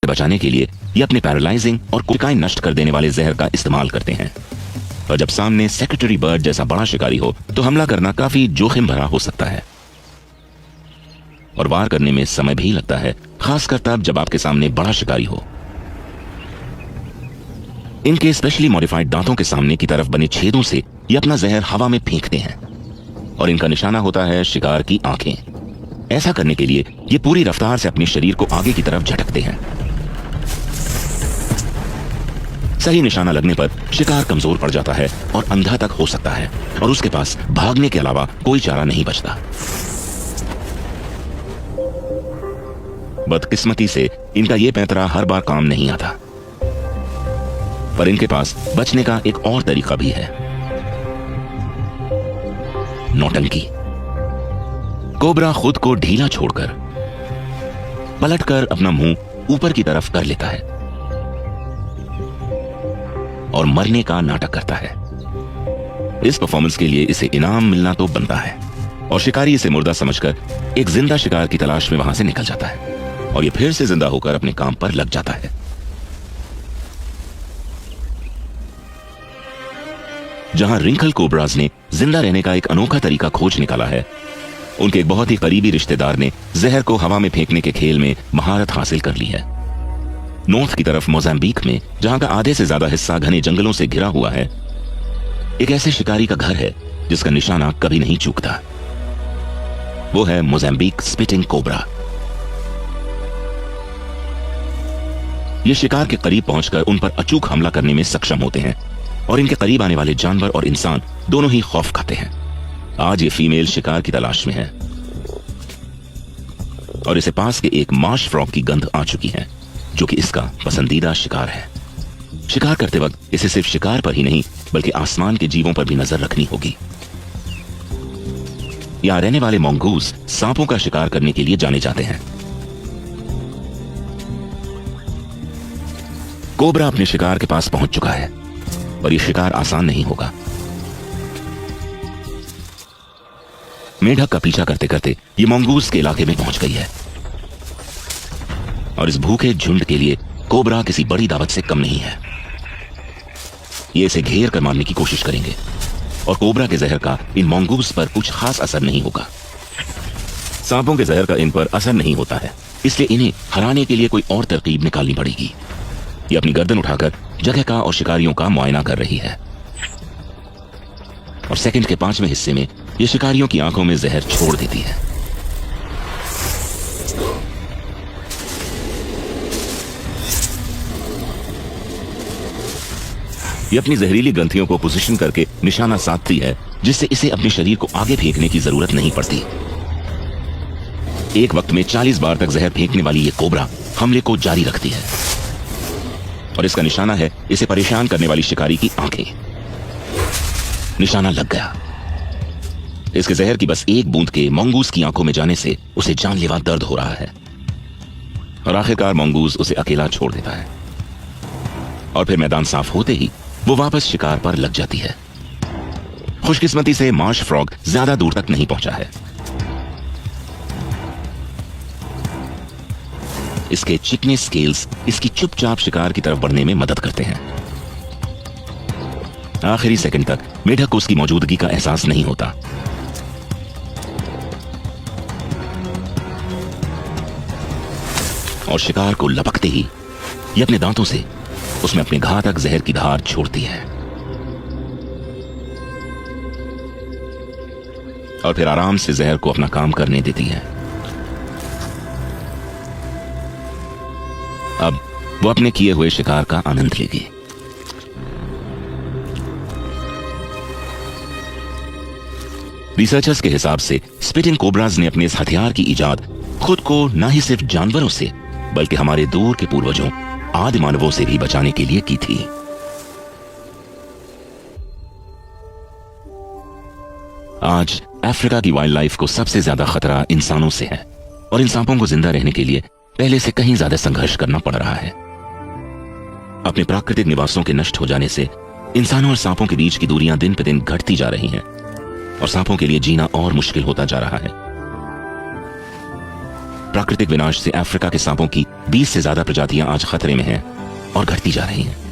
बचाने के लिए ये अपने पैरालाइजिंग और कोशिकाएं नष्ट कर देने वाले जहर का इस्तेमाल करते हैं। और जब सामने सेक्रेटरी बर्ड जैसा बड़ा शिकारी हो तो हमला करना काफी जोखिम भरा हो सकता है और वार करने में समय भी लगता है, खासकर तब जब आपके सामने बड़ा शिकारी हो। इनके स्पेशली मॉडिफाइड दांतों के सामने की तरफ बने छेदों से ये अपना जहर हवा में फेंकते हैं और इनका निशाना होता है शिकार की आंखें। ऐसा करने के लिए ये पूरी रफ्तार से अपने शरीर को आगे की तरफ झटकते हैं। सही निशाना लगने पर शिकार कमजोर पड़ जाता है और अंधा तक हो सकता है और उसके पास भागने के अलावा कोई चारा नहीं बचता। बदकिस्मती से इनका यह पैंतरा हर बार काम नहीं आता, पर इनके पास बचने का एक और तरीका भी है, नौटंकी। कोबरा खुद को ढीला छोड़कर पलटकर अपना मुंह ऊपर की तरफ कर लेता है और मरने का नाटक करता है। इस परफॉर्मेंस के लिए इसे इनाम मिलना तो बनता है और शिकारी इसे मुर्दा समझकर एक जिंदा शिकार की तलाश में वहां से निकल जाता है और ये फिर से जिंदा होकर अपने काम पर लग जाता है। जहां रिंकल कोबराज ने जिंदा रहने का एक अनोखा तरीका खोज निकाला है, उनके एक बहुत ही करीबी रिश्तेदार ने जहर को हवा में फेंकने के खेल में महारत हासिल कर ली है। नॉर्थ की तरफ मोजाम्बिक में, जहां का आधे से ज्यादा हिस्सा घने जंगलों से घिरा हुआ है, एक ऐसे शिकारी का घर है जिसका निशाना कभी नहीं चूकता। वो है मोजाम्बिक स्पिटिंग कोबरा। ये शिकार के करीब पहुंचकर उन पर अचूक हमला करने में सक्षम होते हैं और इनके करीब आने वाले जानवर और इंसान दोनों ही खौफ खाते हैं। आज ये फीमेल शिकार की तलाश में है और इसे पास के एक मार्श फ्रॉग की गंध आ चुकी है, जो कि इसका पसंदीदा शिकार है। शिकार करते वक्त इसे सिर्फ शिकार पर ही नहीं बल्कि आसमान के जीवों पर भी नजर रखनी होगी। यहां रहने वाले मोंगूज सांपों का शिकार करने के लिए जाने जाते हैं। कोबरा अपने शिकार के पास पहुंच चुका है और यह शिकार आसान नहीं होगा। मेढक का पीछा करते करते ये मोंगूज के इलाके में पहुंच गई है और इस भूखे झुंड के लिए कोबरा किसी बड़ी दावत से कम नहीं है। ये इसे घेर कर मारने की कोशिश करेंगे और कोबरा के जहर का इन मोंगूज पर कुछ खास असर नहीं होगा। सांपों के जहर का इन पर असर नहीं होता है, इसलिए इन्हें हराने के लिए कोई और तरकीब निकालनी पड़ेगी। ये अपनी गर्दन उठाकर जगह का और शिकारियों का मुआयना कर रही है और सेकंड के 5वें हिस्से में ये शिकारियों की आंखों में जहर छोड़ देती है। ये अपनी जहरीली ग्रंथियों को पोजीशन करके निशाना साधती है, जिससे इसे अपने शरीर को आगे फेंकने की जरूरत नहीं पड़ती। एक वक्त में 40 बार तक जहर फेंकने वाली ये कोबरा हमले को जारी रखती है और इसका निशाना है इसे परेशान करने वाली शिकारी की आंखें। निशाना लग गया। इसके जहर की बस एक बूंद के मोंगूज की आंखों में जाने से उसे जानलेवा दर्द हो रहा है और आखिरकार मोंगूज उसे अकेला छोड़ देता है और फिर मैदान साफ होते ही वो वापस शिकार पर लग जाती है। खुशकिस्मती से मार्श फ्रॉग ज्यादा दूर तक नहीं पहुंचा है। इसके चिकने स्केल्स इसकी चुपचाप शिकार की तरफ बढ़ने में मदद करते हैं। आखिरी सेकंड तक मेढक को उसकी मौजूदगी का एहसास नहीं होता। और शिकार को लपकते ही ये अपने दांतों से उसमें अपने घातक जहर की धार छोड़ती है और फिर आराम से जहर को अपना काम करने देती है। अब वो अपने किए हुए शिकार का आनंद लेगी। रिसर्चर्स के हिसाब से स्पिटिंग कोबराज ने अपने इस हथियार की इजाद खुद को न ही सिर्फ जानवरों से बल्कि हमारे दूर के पूर्वजों आदि मानवों से भी बचाने के लिए की थी। आज अफ्रीका की वाइल्ड लाइफ को सबसे ज्यादा खतरा इंसानों से है और इन सांपों को जिंदा रहने के लिए पहले से कहीं ज्यादा संघर्ष करना पड़ रहा है। अपने प्राकृतिक निवासों के नष्ट हो जाने से इंसानों और सांपों के बीच की दूरियां दिन पे दिन घटती जा रही हैं और सांपों के लिए जीना और मुश्किल होता जा रहा है। प्राकृतिक विनाश से अफ्रीका के सांपों की 20 से ज्यादा प्रजातियां आज खतरे में हैं और घटती जा रही हैं।